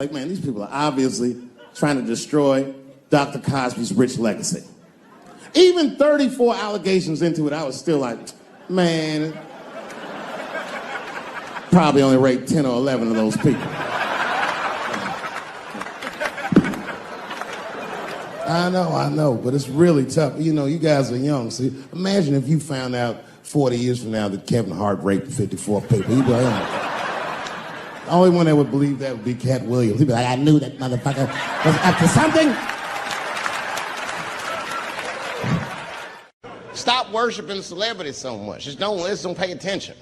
Like, man, these people are obviously trying to destroy Dr. Cosby's rich legacy. Even 34 allegations into it, I was still like, man, probably only raped 10 or 11 of those people. I know, but it's really tough. You know, you guys are young. See, imagine if you found out 40 years from now that Kevin Hart raped 54 people. You'd be like, oh. The only one that would believe that would be Cat Williams. He'd be like, I knew that motherfucker was up to something. Stop worshiping celebrities so much. Just don't listen, don't pay attention.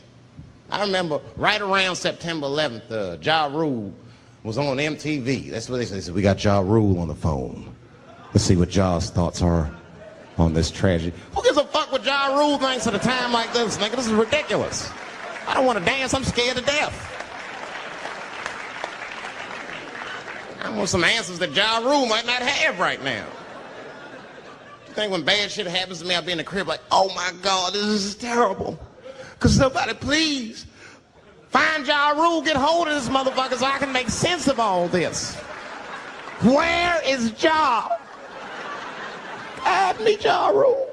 I remember right around September 11th, Ja Rule was on MTV. That's what they said. They said, we got Ja Rule on the phone. Let's see what Ja's thoughts are on this tragedy. Who gives a fuck what Ja Rule thinks at a time like this, nigga? This is ridiculous. I don't want to dance. I'm scared to death. I want some answers that Ja Rule might not have right now. You think when bad shit happens to me, I'll be in the crib like, oh my God, this is terrible. Could somebody please find Ja Rule, get hold of this motherfucker so I can make sense of all this. Where is Ja? Add me Ja Rule.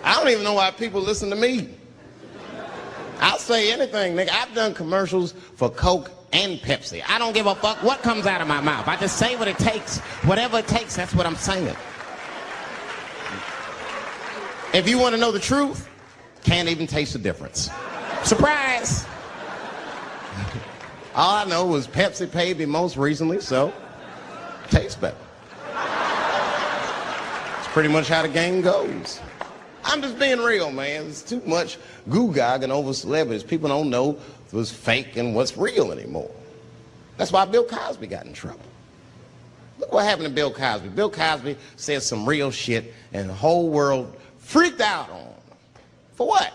I don't even know why people listen to me. I'll say anything, nigga. I've done commercials for Coke and Pepsi. I don't give a fuck what comes out of my mouth. I just say what it takes. Whatever it takes, that's what I'm saying. If you want to know the truth, can't even taste the difference. Surprise! All I know was Pepsi paid me most recently, so tastes better. It's pretty much how the game goes. I'm just being real, man. There's too much goo-gagging over celebrities. People don't know what's fake and what's real anymore. That's why Bill Cosby got in trouble. Look what happened to Bill Cosby. Bill Cosby said some real shit, and the whole world freaked out on him. For what?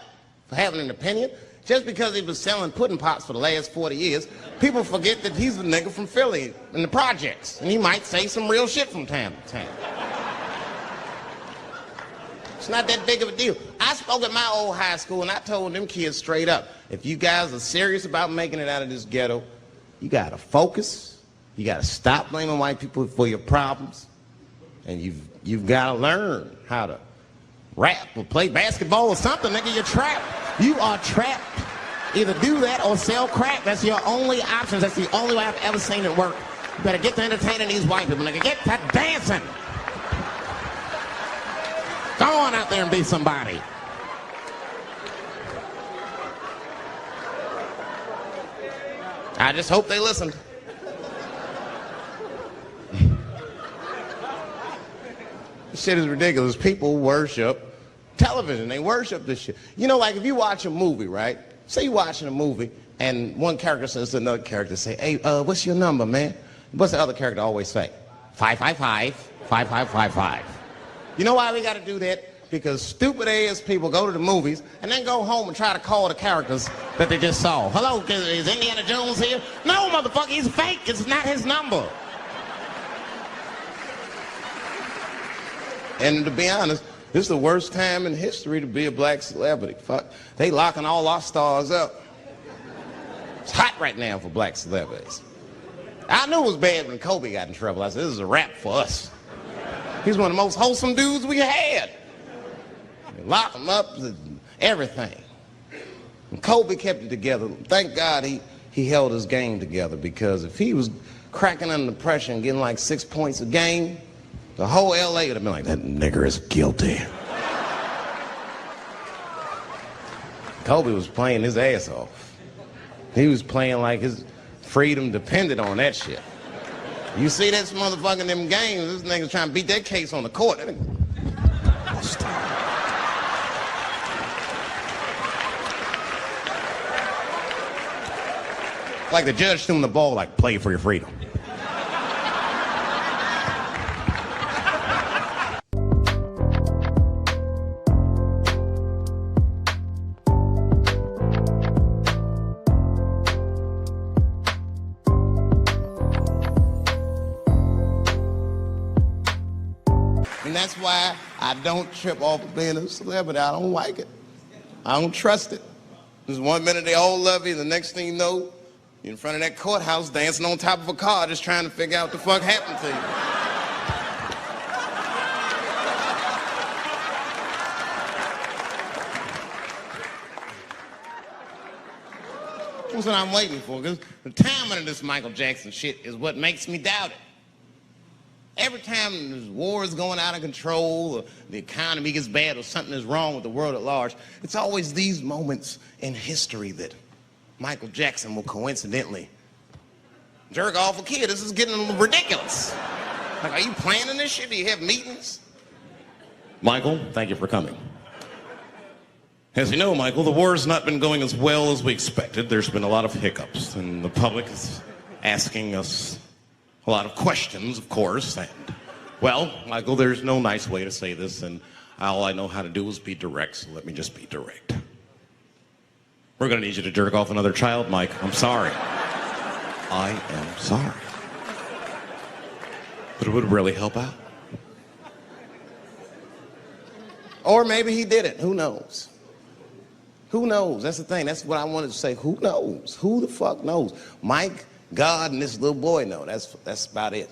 For having an opinion? Just because he was selling pudding pops for the last 40 years, people forget that he's a nigga from Philly in the projects, and he might say some real shit from time to time. It's not that big of a deal. I spoke at my old high school and I told them kids straight up, if you guys are serious about making it out of this ghetto, you gotta focus, you gotta stop blaming white people for your problems, and you've gotta learn how to rap or play basketball or something, nigga. You're trapped. You are trapped. Either do that or sell crack. That's your only options. That's the only way I've ever seen it work. You better get to entertaining these white people, nigga. Get to dancing. Go on out there and be somebody. I just hope they listened. This shit is ridiculous. People worship television. They worship this shit. You know, like if you watch a movie, right? Say you're watching a movie and one character says to another character, say, hey, what's your number, man? What's the other character always say? 555, 5555. You know why we got to do that? Because stupid ass people go to the movies and then go home and try to call the characters that they just saw. Hello, is Indiana Jones here? No, motherfucker, he's fake. It's not his number. And to be honest, this is the worst time in history to be a black celebrity. Fuck, they locking all our stars up. It's hot right now for black celebrities. I knew it was bad when Kobe got in trouble. I said, this is a wrap for us. He's one of the most wholesome dudes we had. They lock him up, everything. And Kobe kept it together. Thank God he held his game together, because if he was cracking under pressure and getting like 6 points a game, the whole LA would have been like, that nigger is guilty. Kobe was playing his ass off. He was playing like his freedom depended on that shit. You see this motherfucker in them games, this nigga's trying to beat that case on the court. Like the judge threw him the ball, like, play for your freedom. And that's why I don't trip off of being a celebrity. I don't like it. I don't trust it. Just 1 minute they all love you, the next thing you know, you're in front of that courthouse dancing on top of a car just trying to figure out what the fuck happened to you. That's what I'm waiting for, because the timing of this Michael Jackson shit is what makes me doubt it. Every time this war is going out of control, or the economy gets bad, or something is wrong with the world at large, it's always these moments in history that Michael Jackson will coincidentally jerk off a kid. This is getting a little ridiculous. Like, are you planning this shit? Do you have meetings? Michael, thank you for coming. As you know, Michael, the war has not been going as well as we expected. There's been a lot of hiccups, and the public is asking us a lot of questions, of course. And, well, Michael, there's no nice way to say this, and all I know how to do is be direct, so let me just be direct. We're going to need you to jerk off another child, Mike. I'm sorry. I am sorry. But it would really help out. Or maybe he did it. Who knows? Who knows? That's the thing. That's what I wanted to say. Who knows? Who the fuck knows? Mike, God, and this little boy know. That's about it.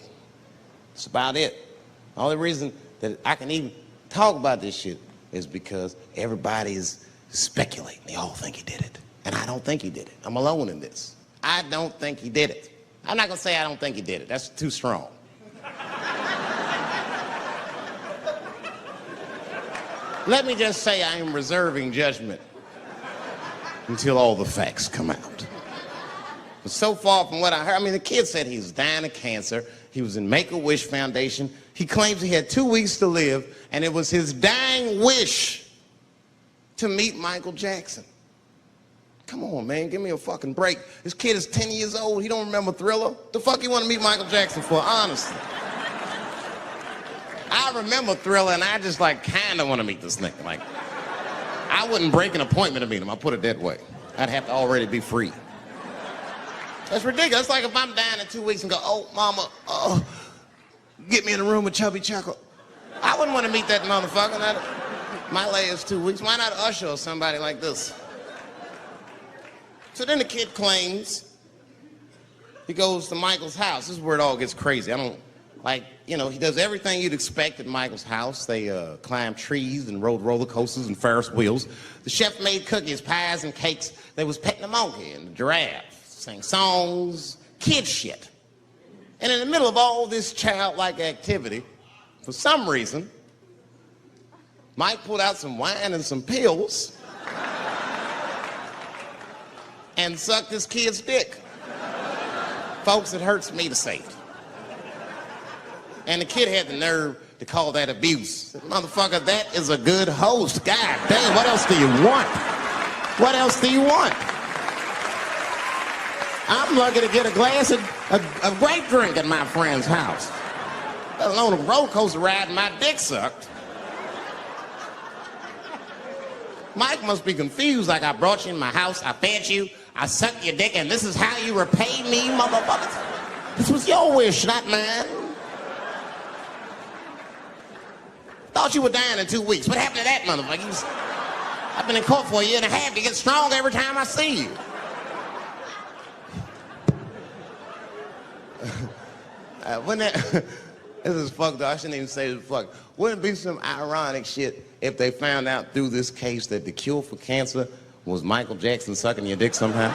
That's about it. The only reason that I can even talk about this shit is because everybody is speculating. They all think he did it. And I don't think he did it. I'm alone in this. I don't think he did it. I'm not going to say I don't think he did it. That's too strong. Let me just say I am reserving judgment until all the facts come out. But so far from what I heard, I mean, the kid said he was dying of cancer. He was in Make-A-Wish Foundation. He claims he had 2 weeks to live, and it was his dying wish to meet Michael Jackson. Come on, man, give me a fucking break. This kid is 10 years old. He don't remember Thriller. The fuck you want to meet Michael Jackson for, honestly? I remember Thriller, and I just, like, kind of want to meet this nigga. Like, I wouldn't break an appointment to meet him. I'll put it that way. I'd have to already be free. That's ridiculous. It's like if I'm dying in 2 weeks and go, oh, mama, get me in a room with Chubby Chuckle. I wouldn't want to meet that motherfucker. My last 2 weeks. Why not Usher or somebody like this? So then the kid claims he goes to Michael's house. This is where it all gets crazy. I don't, like, you know, he does everything you'd expect at Michael's house. They climbed trees and rode roller coasters and Ferris wheels. The chef made cookies, pies, and cakes. They was petting the monkey and the giraffe, sang songs, kid shit. And in the middle of all this childlike activity, for some reason, Mike pulled out some wine and some pills and sucked this kid's dick. Folks, it hurts me to say it. And the kid had the nerve to call that abuse. Motherfucker, that is a good host. God damn, what else do you want? What else do you want? I'm lucky to get a glass of grape drink at my friend's house. Let alone a roller coaster ride and my dick sucked. Mike must be confused, like I brought you in my house, I fed you, I sucked your dick, and this is how you repay me, motherfuckers? This was your wish, not mine. Thought you were dying in 2 weeks. What happened to that motherfucker? I've been in court for a year and a half. You get stronger every time I see you. This is fucked up. I shouldn't even say this fuck. Wouldn't it be some ironic shit if they found out through this case that the cure for cancer was Michael Jackson sucking your dick somehow?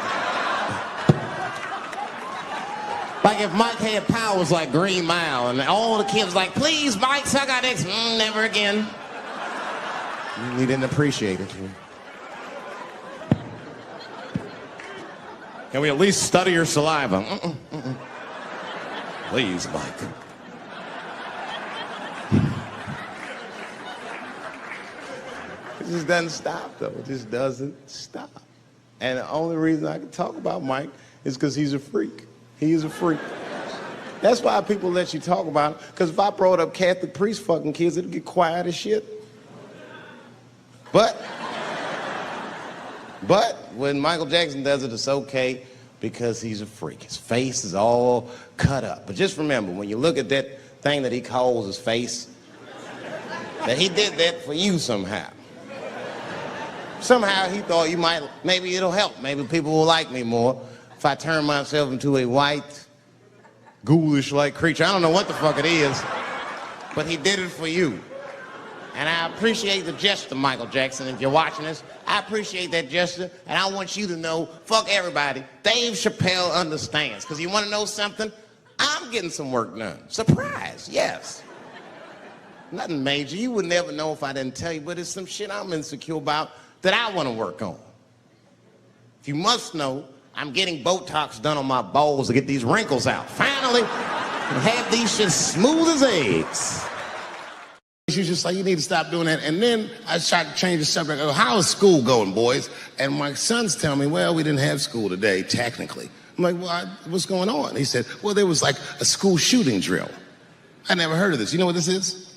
Like if Mike had powers like Green Mile and all the kids like, please, Mike, suck our dicks. Never again. He didn't appreciate it. Can we at least study your saliva? Please, Mike. It just doesn't stop, though. It just doesn't stop. And the only reason I can talk about Mike is because he's a freak. He is a freak. That's why people let you talk about it. Because if I brought up Catholic priest fucking kids, it'd get quiet as shit. But when Michael Jackson does it, it's okay because he's a freak. His face is all cut up. But just remember, when you look at that thing that he calls his face, that he did that for you somehow. Somehow he thought maybe it'll help. Maybe people will like me more if I turn myself into a white, ghoulish-like creature. I don't know what the fuck it is, but he did it for you. And I appreciate the gesture, Michael Jackson. If you're watching this, I appreciate that gesture, and I want you to know, fuck everybody, Dave Chappelle understands. Because you want to know something? I'm getting some work done. Surprise, yes. Nothing major. You would never know if I didn't tell you, but it's some shit I'm insecure about that I want to work on. If you must know, I'm getting Botox done on my balls to get these wrinkles out. Finally, have these shit smooth as eggs. She's just like, you need to stop doing that. And then I tried to change the subject. I go, how is school going, boys? And my sons tell me, well, we didn't have school today, technically. I'm like, well, what's going on? He said, well, there was like a school shooting drill. I never heard of this. You know what this is?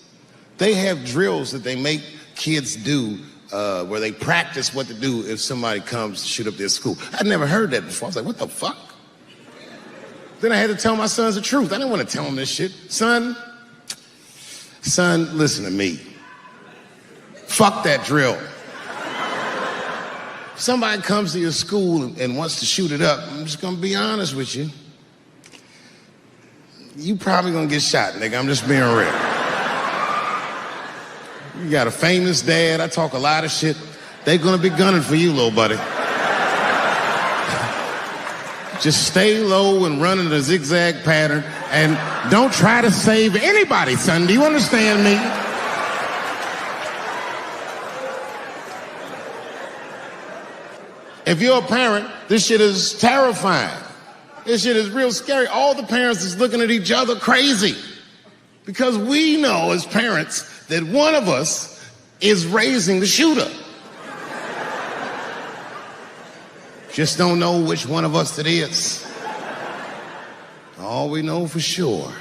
They have drills that they make kids do where they practice what to do if somebody comes to shoot up their school. I'd never heard that before. I was like, what the fuck? Then I had to tell my sons the truth. I didn't want to tell them this shit. Son, listen to me. Fuck that drill. If somebody comes to your school and wants to shoot it up, I'm just gonna be honest with you. You probably gonna get shot, nigga. I'm just being real. You got a famous dad. I talk a lot of shit. They're gonna be gunning for you, little buddy. Just stay low and run in a zigzag pattern and don't try to save anybody, son. Do you understand me? If you're a parent, this shit is terrifying. This shit is real scary. All the parents is looking at each other crazy because we know as parents that one of us is raising the shooter. Just don't know which one of us it is. All we know for sure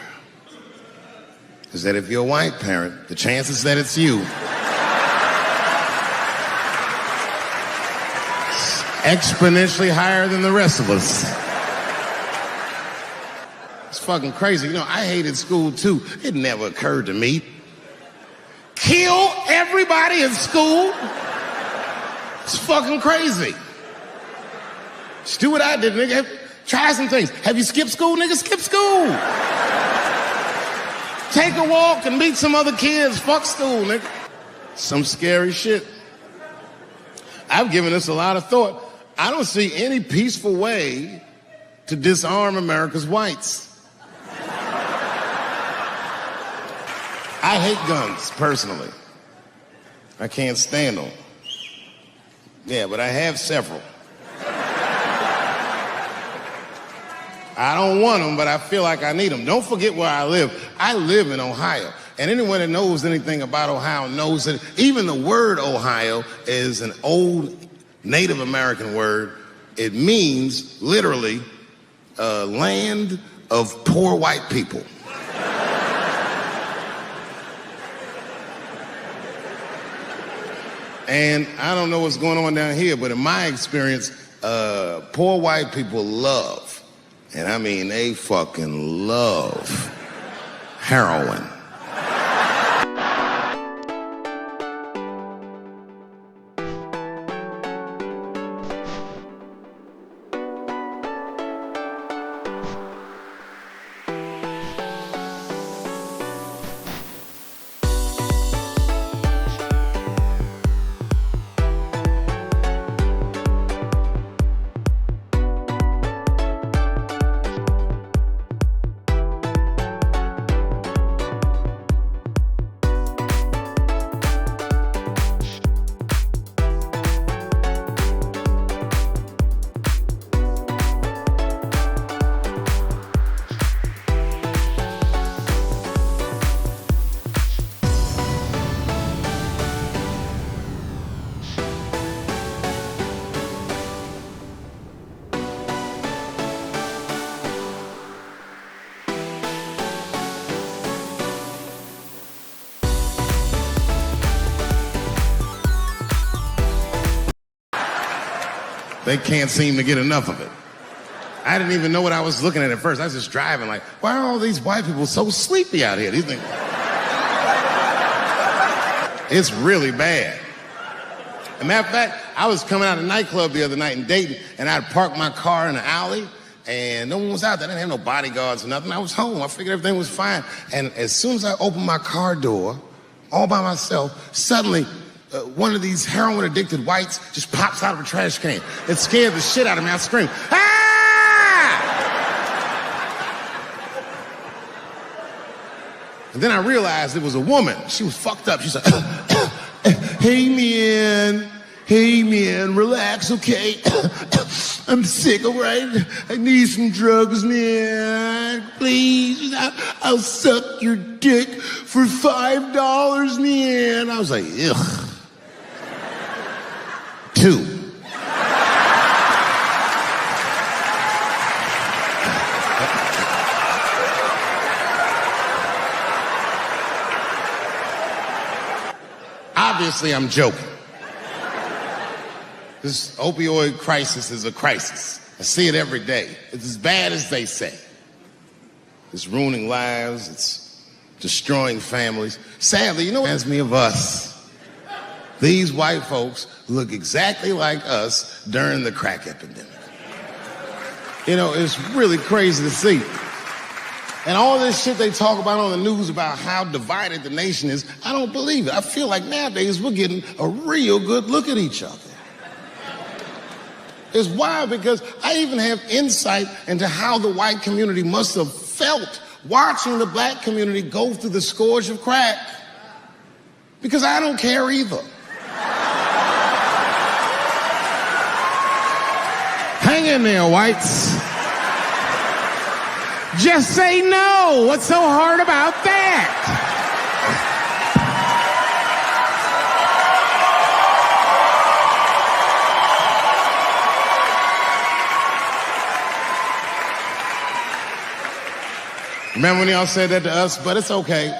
is that if you're a white parent, the chances that it's you is exponentially higher than the rest of us. It's fucking crazy. You know, I hated school too. It never occurred to me. Kill everybody in school? It's fucking crazy. Just do what I did, nigga. Try some things. Have you skipped school, nigga? Skip school. Take a walk and meet some other kids. Fuck school, nigga. Some scary shit. I've given this a lot of thought. I don't see any peaceful way to disarm America's whites. I hate guns, personally. I can't stand them. Yeah, but I have several. I don't want them, but I feel like I need them. Don't forget where I live. I live in Ohio. And anyone that knows anything about Ohio knows that even the word Ohio is an old Native American word. It means, literally, land of poor white people. And I don't know what's going on down here, but in my experience, poor white people love, and I mean they fucking love, heroin. They can't seem to get enough of it. I didn't even know what I was looking at first. I was just driving like, why are all these white people so sleepy out here? These things. It's really bad. As a matter of fact, I was coming out of a nightclub the other night in Dayton, and I'd parked my car in the alley, and no one was out there. I didn't have no bodyguards or nothing. I was home. I figured everything was fine. And as soon as I opened my car door, all by myself, suddenly one of these heroin-addicted whites just pops out of a trash can. It scared the shit out of me. I screamed, "Ah!" And then I realized it was a woman. She was fucked up. She said, hey man, relax, okay? I'm sick, all right? I need some drugs, man. Please, I'll suck your dick for $5, man. I was like, ugh. 2. Obviously, I'm joking. This opioid crisis is a crisis. I see it every day. It's as bad as they say. It's ruining lives. It's destroying families. Sadly, you know what reminds me of us? These white folks look exactly like us during the crack epidemic. You know, it's really crazy to see. And all this shit they talk about on the news about how divided the nation is, I don't believe it. I feel like nowadays we're getting a real good look at each other. It's wild because I even have insight into how the white community must have felt watching the black community go through the scourge of crack. Because I don't care either. Hang in there, whites. Just say no. What's so hard about that? Remember when y'all said that to us? But it's okay.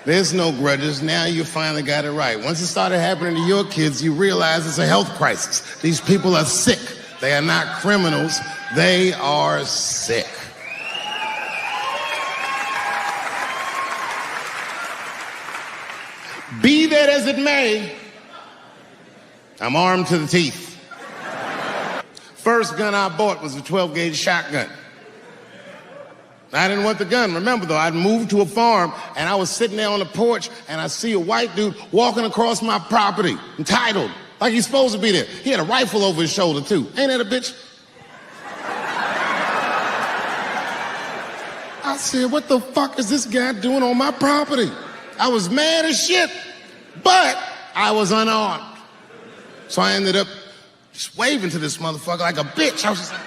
There's no grudges. Now you finally got it right. Once it started happening to your kids, you realize it's a health crisis. These people are sick. They are not criminals. They are sick. Be that as it may, I'm armed to the teeth. First gun I bought was a 12-gauge shotgun. I didn't want the gun. Remember, though, I'd moved to a farm, and I was sitting there on the porch, and I see a white dude walking across my property, entitled, like he's supposed to be there. He had a rifle over his shoulder, too. Ain't that a bitch? I said, what the fuck is this guy doing on my property? I was mad as shit, but I was unarmed. So I ended up just waving to this motherfucker like a bitch. I was just like...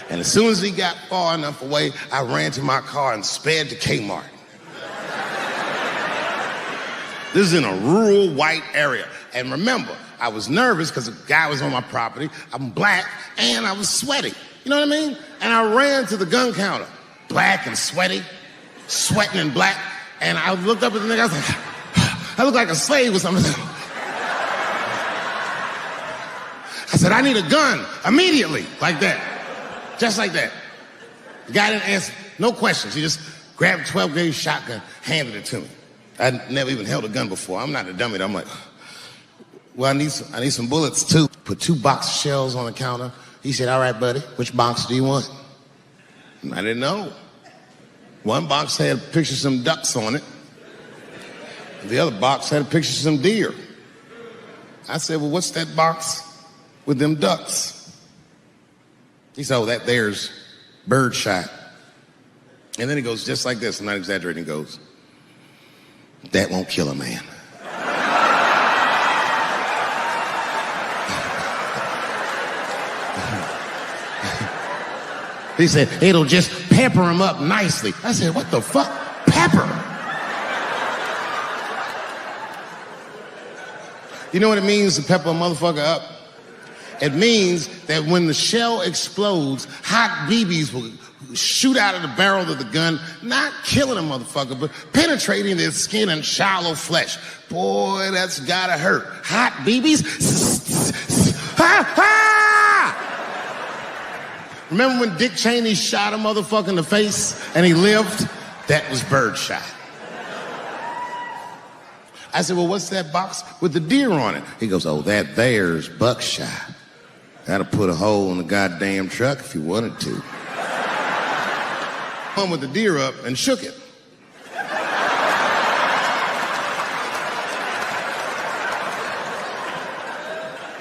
And as soon as he got far enough away, I ran to my car and sped to Kmart. This is in a rural white area. And remember, I was nervous because a guy was on my property, I'm black, and I was sweaty. You know what I mean? And I ran to the gun counter, black and sweaty, sweating and black. And I looked up at the nigga, I was like, I look like a slave or something. I said, I need a gun immediately, like that. Just like that. The guy didn't answer, no questions. He just grabbed a 12-gauge shotgun, handed it to me. I'd never even held a gun before. I'm not a dummy. I'm like, well, I need some bullets too. Put 2 box shells on the counter. He said, all right, buddy, which box do you want? And I didn't know. One box had a picture of some ducks on it. The other box had a picture of some deer. I said, well, what's that box with them ducks? He said, oh, that there's birdshot. And then he goes just like this, I'm not exaggerating, he goes, that won't kill a man. He said, it'll just pepper him up nicely. I said, what the fuck? Pepper? You know what it means to pepper a motherfucker up? It means that when the shell explodes, hot BBs will shoot out of the barrel of the gun, not killing a motherfucker, but penetrating their skin and shallow flesh. Boy, that's gotta hurt. Hot BBs? Ha ha! Remember when Dick Cheney shot a motherfucker in the face and he lived? That was birdshot. I said, well, what's that box with the deer on it? He goes, oh, that there's buckshot. That'll put a hole in the goddamn truck if you wanted to. Hung with the deer up and shook it.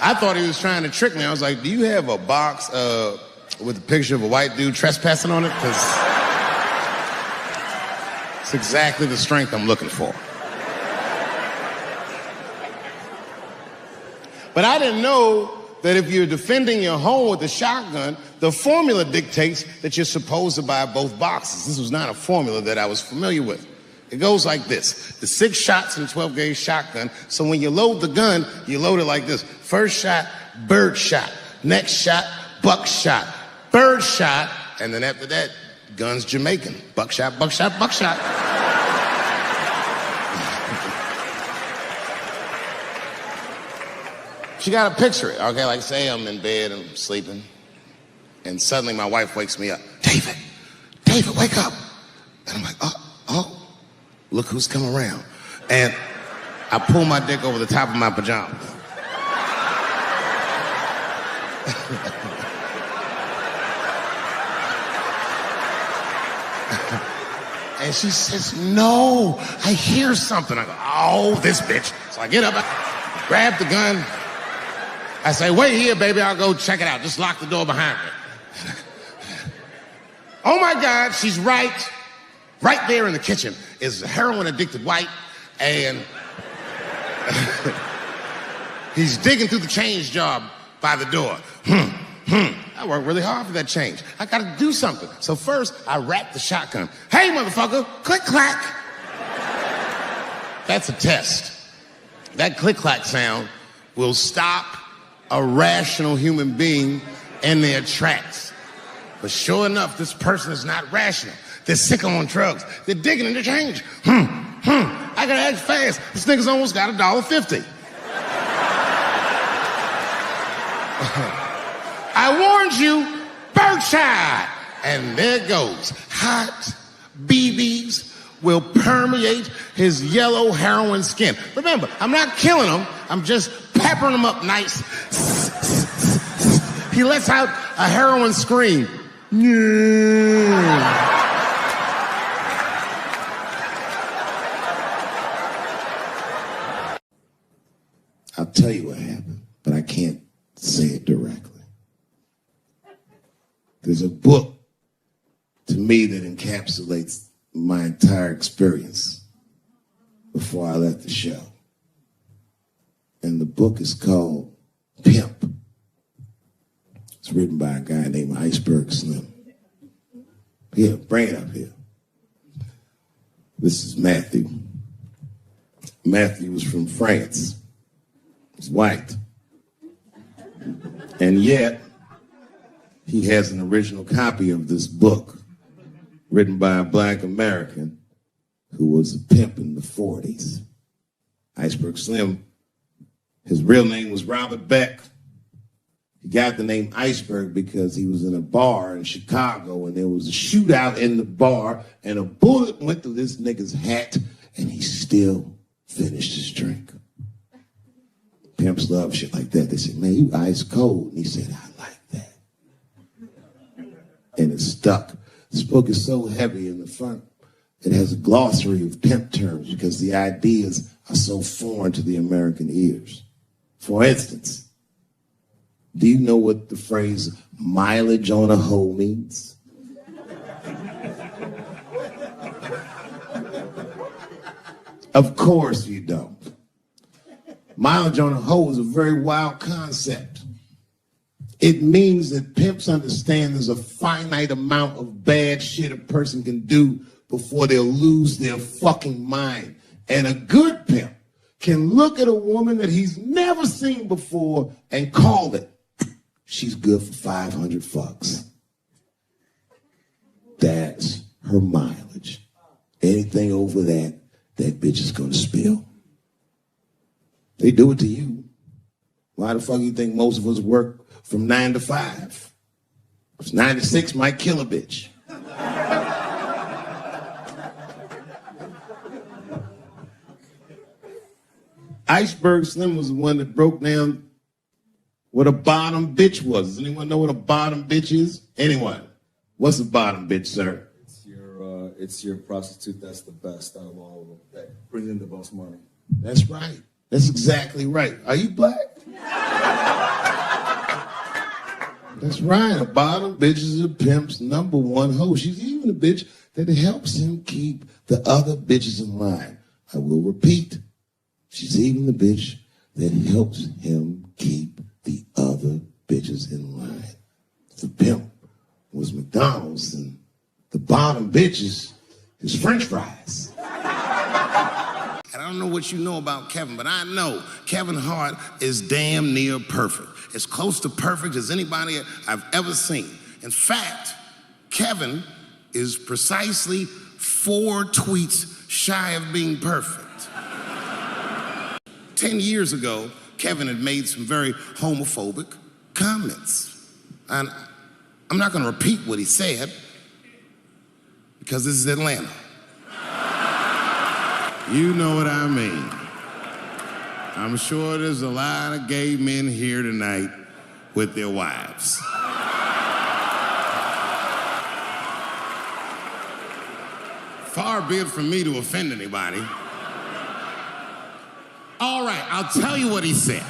I thought he was trying to trick me. I was like, do you have a box with a picture of a white dude trespassing on it? Because it's exactly the strength I'm looking for. But I didn't know that if you're defending your home with a shotgun, the formula dictates that you're supposed to buy both boxes. This was not a formula that I was familiar with. It goes like this. The 6 shots in a 12-gauge shotgun, so when you load the gun, you load it like this. First shot, bird shot. Next shot, buck shot. Bird shot, and then after that, gun's Jamaican. Buckshot, buckshot, buckshot. You gotta picture it, okay? Like say I'm in bed and I'm sleeping, and suddenly my wife wakes me up. David, wake up. And I'm like, oh, look who's come around. And I pull my dick over the top of my pajamas. And she says, no, I hear something. I go, oh, this bitch. So I get up, I grab the gun. I say, wait here, baby, I'll go check it out. Just lock the door behind me. Oh my God, she's right there in the kitchen is a heroin-addicted white, and he's digging through the change jar by the door. I worked really hard for that change. I gotta do something. So first, I wrap the shotgun. Hey, motherfucker, click, clack. That's a test. That click, clack sound will stop a rational human being in their tracks. But sure enough, this person is not rational. They're sick on drugs. They're digging in the change. I gotta act fast. This nigga's almost got $1.50. I warned you, birdshot. And there it goes. Hot BBs will permeate his yellow heroin skin. Remember, I'm not killing him. I'm just peppering him up nice. He lets out a heroin scream. I'll tell you what happened, but I can't say it directly. There's a book to me that encapsulates my entire experience before I left the show. And the book is called Pimp. It's written by a guy named Iceberg Slim. Here, bring it up here. This is Matthew. Matthew was from France. He's white. And yet, he has an original copy of this book written by a black American who was a pimp in the 40s. Iceberg Slim, his real name was Robert Beck. He got the name Iceberg because he was in a bar in Chicago and there was a shootout in the bar and a bullet went through this nigga's hat and he still finished his drink. Pimps love shit like that. They said, man, you ice cold. And he said, I like that. And it stuck. This book is so heavy in the front. It has a glossary of pimp terms because the ideas are so foreign to the American ears. For instance, do you know what the phrase mileage on a hoe means? Of course you don't. Mileage on a hoe is a very wild concept. It means that pimps understand there's a finite amount of bad shit a person can do before they'll lose their fucking mind. And a good pimp can look at a woman that he's never seen before and call it, she's good for 500 fucks. That's her mileage. Anything over that, that bitch is gonna spill. They do it to you. Why the fuck you think most of us work from 9 to 5? 96 might kill a bitch. Iceberg Slim was the one that broke down what a bottom bitch was. Does anyone know what a bottom bitch is? Anyone? What's a bottom bitch, sir? It's your prostitute that's the best out of all of them, that brings in the most money. That's right. That's exactly right. Are you black? That's right. A bottom bitch is a pimp's number one hoe. She's even a bitch that helps him keep the other bitches in line. I will repeat. She's even the bitch that helps him keep the other bitches in line. The pimp was McDonald's and the bottom bitches is French fries. And I don't know what you know about Kevin, but I know Kevin Hart is damn near perfect. As close to perfect as anybody I've ever seen. In fact, Kevin is precisely 4 tweets shy of being perfect. 10 years ago, Kevin had made some very homophobic comments. And I'm not gonna repeat what he said, because this is Atlanta. You know what I mean. I'm sure there's a lot of gay men here tonight with their wives. Far be it from me to offend anybody. All right, I'll tell you what he said.